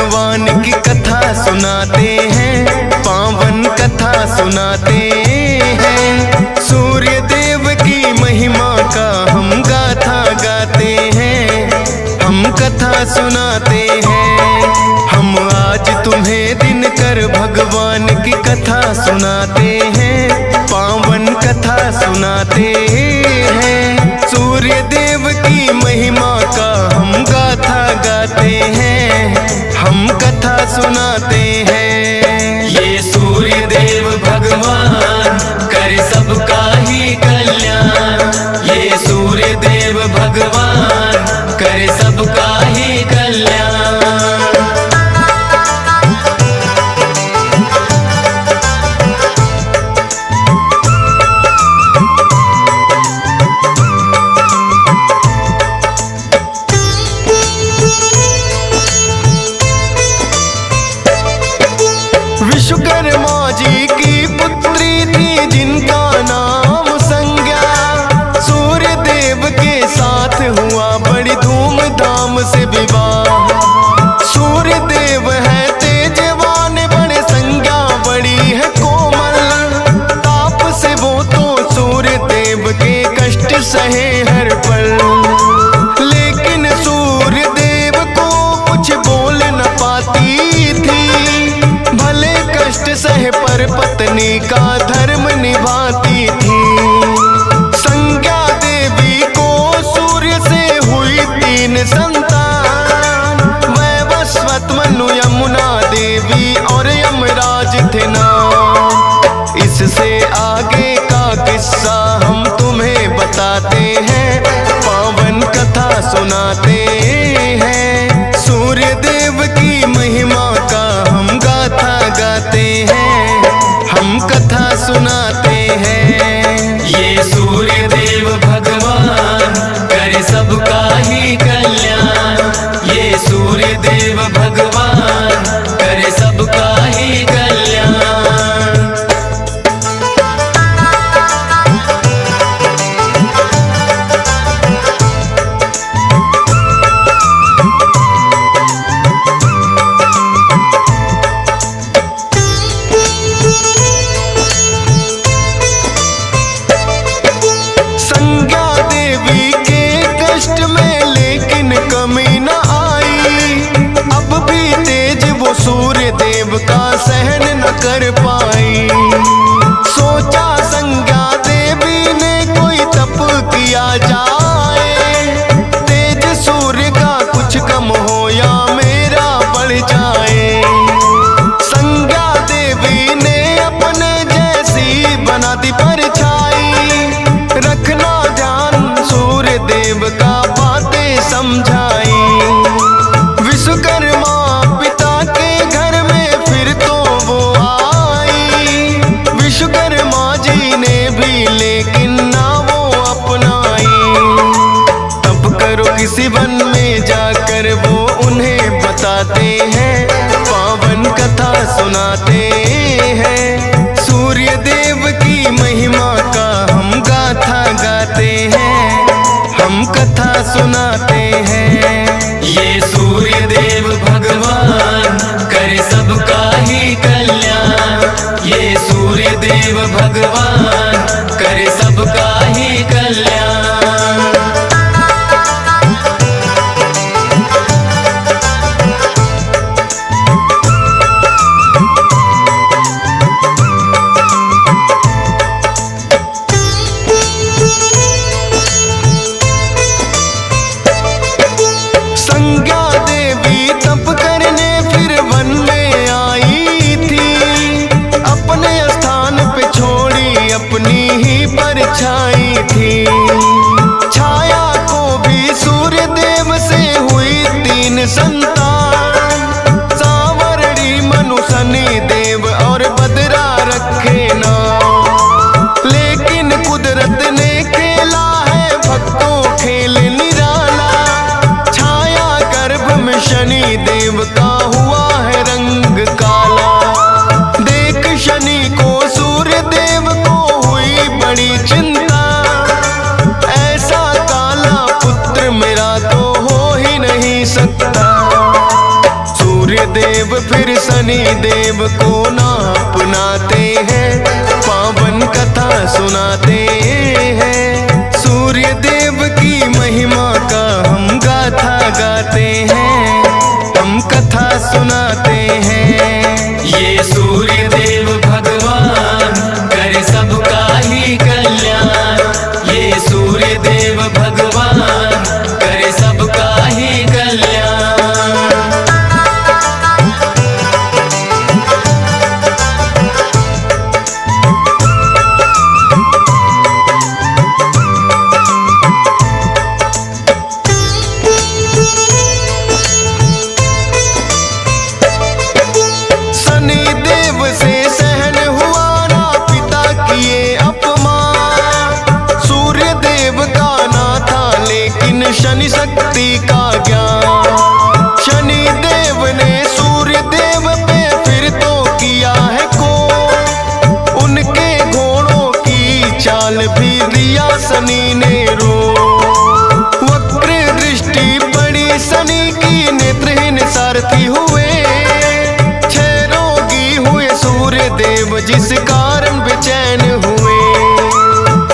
भगवान की कथा सुनाते हैं, पावन कथा सुनाते हैं। सूर्य देव की महिमा का हम गाथा गाते हैं, हम कथा सुनाते हैं। हम आज तुम्हें दिनकर भगवान की कथा सुनाते हैं, पावन कथा सुनाते हैं। सूर्य देव की महिमा का हम गाथा गाते हैं, हम कथा सुनाते हैं। ये सूर्य देव भगवान करे सबका ही कल्याण, ये सूर्य देव भगवान करे सबका ही कल्याण। विश्वकर्मा जी की पुत्री थी जिनका नाम संज्ञा, सूर्य देव के साथ हुआ बड़ी धूमधाम से विवाह। सूर्य देव है तेजवान बड़े, संज्ञा बड़ी है कोमल। ताप से वो तो सूर्य देव के कष्ट सहे हर पल, लेकिन सूर्य देव को कुछ बोल न पाती थी। भले कष्ट सहे पर पत्नी का धर्म निभाती थी। संज्ञा देवी को सूर्य से हुई 3 संतान, वैवस्वत, मनु, यमुना देवी और यमराज थे नाम। इससे आगे का किस्सा हम तुम्हें बताते हैं, पावन कथा सुनाते हैं। सूर्य देव की महिमा का हम गाथा गाते हैं, हम कथा सुनाते हैं। ये सूर्य देव भगवान करे सबका ही कल्याण, ये सूर्य देव भगवान करे सबका ही कल्याण। सूर्य देव का सहन न कर पाई। सोचा संज्ञा देवी ने कोई तप किया जाए, तेज सूर्य का कुछ कम हो या मेरा बढ़ जाए। संज्ञा देवी ने अपने जैसी बना दी परछाई, रखना ध्यान सूर्य देव का बातें समझाई। विश्वकर्मा विश्वकर्मा जी ने भी लेकिन ना वो अपनाई। तब करो किसी वन में जाकर वो उन्हें बताते हैं, पावन कथा सुनाते हैं। सूर्य देव की महिमा का हम गाथा गाते हैं, हम कथा सुनाते हैं। ये सूर्य देव भगवान करे सबका ही कल्याण, ये सूर्य देव भगवान करे सबका ही कल्याण। संज्ञा देवी तप करने फिर वन में आई थी, अपने स्थान पे छोड़ी अपनी ही परछाई थी। छाया को भी सूर्य देव से हुई 3 संतान, सांवरणी, मनु, शनि देव और बदरा रखे नाम। लेकिन कुदरत ने खेला है भक्तों खेल निराला, छाया गर्भ में शनि देव का हुआ है रंग काला। देख शनि को सूर्य देव को हुई बड़ी चिंता, शनि देव को ना अपनाते हैं, पावन कथा सुनाते हैं। सूर्य देव की महिमा का हम गाथा गाते हैं, हम कथा सुनाते हैं। ये सूर्य देव भगवान करे सबका ही कल्याण, ये सूर्य देव भगवान करे सबका ही कल्याण। शनि शक्ति का ज्ञान, शनि देव ने सूर्य देव पे फिर तो किया है को, उनके घोड़ों की चाल भी दिया शनि ने रो। वक्र दृष्टि पड़ी शनि की, नेत्रहीन सारथी हुए, 6 रोगी हुए सूर्य देव जिस कारण बेचैन हुए।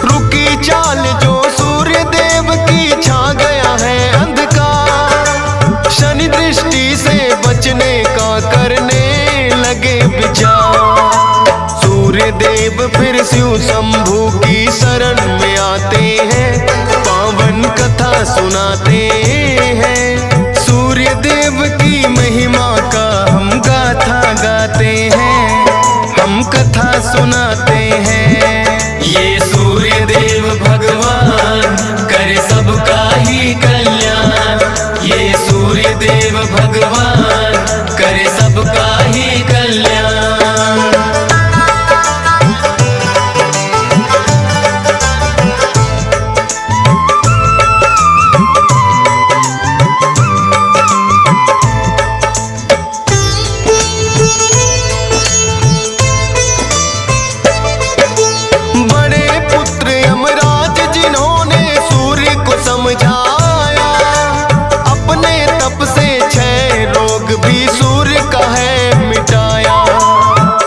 रुकी चाल जो सूर्य देव की, छा गया है अंधकार, शनि दृष्टि से बचने का करने लगे विचार। सूर्य देव फिर शिव शंभु की शरण में आते हैं, पावन कथा सुनाते हैं। सूर्य देव की महिमा का हम गाथा गाते हैं, हम कथा सुनाते हैं। ये सूर्य देव भगवान करे सबका ही कल्याण, ये सूर्य देव भगवान करे सबका ही कल्याण। समझाया अपने तप से 6 रोग भी सूर्य का है मिटाया।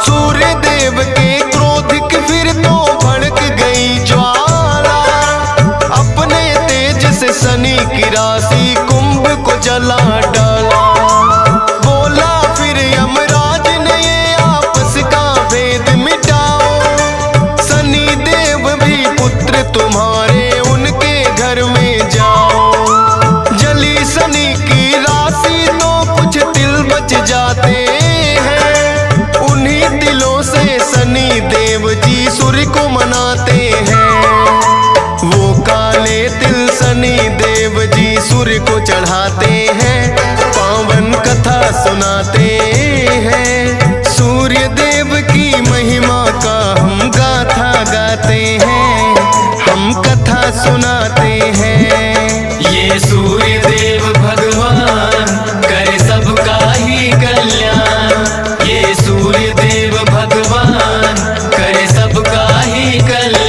सूर्य देव के क्रोध की फिर तो भड़क गई ज्वाला, अपने तेज से शनि की राशि कुंभ को जला डाला। बोला फिर यमराज ने ये आपस का भेद मिटाओ, शनि देव भी पुत्र तुम्हारे उनके घर में जाओ। जली शनि की राशि तो कुछ तिल बच जाते हैं, उन्हीं तिलों से शनि देव जी सूर्य को मनाते हैं। वो काले तिल शनि देव जी सूर्य को चढ़ाते हैं, पावन कथा सुनाते हैं। सूर्य देव की महिमा का हम गाथा गाते हैं, हम कथा सुनाते हैं। ये सूर्य देव भगवान करे सबका ही कल्याण, ये सूर्य देव भगवान करे सबका ही कल्याण।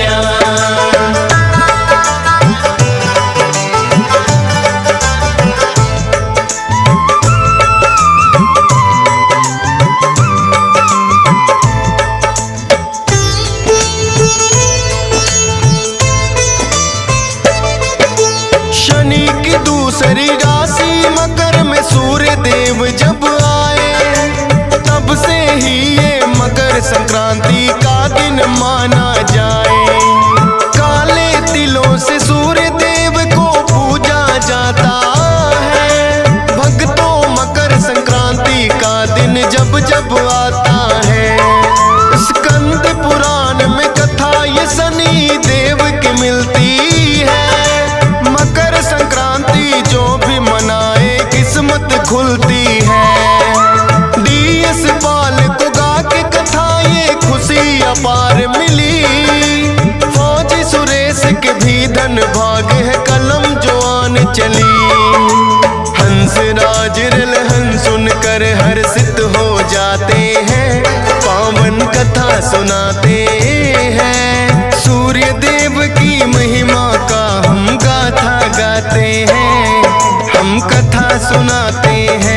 शनि की दूसरी राशि मकर में सूर्य देव जब आए, तब से ही ये मकर संक्रांति का दिन माना जाए। काले तिलों से सूर्य देव को पूजा जाता है, भक्तों मकर संक्रांति का दिन जब जब आता है। स्कंद पुराण में कथा ये शनि देव की मिलती है, मकर संक्रांति जो भी मनाए किस्मत खुलती है। DS पाल को गा के कथा ये खुशी अपार मिली, फौजी सुरेश के भी धन भाग है कलम जो आन चली। हंस राज रलहन सुनकर हर्षित हो जाते हैं, पावन कथा सुनाते हैं। सूर्य देव की महिमा का हम गाथा गाते हैं, हम कथा सुनाते हैं।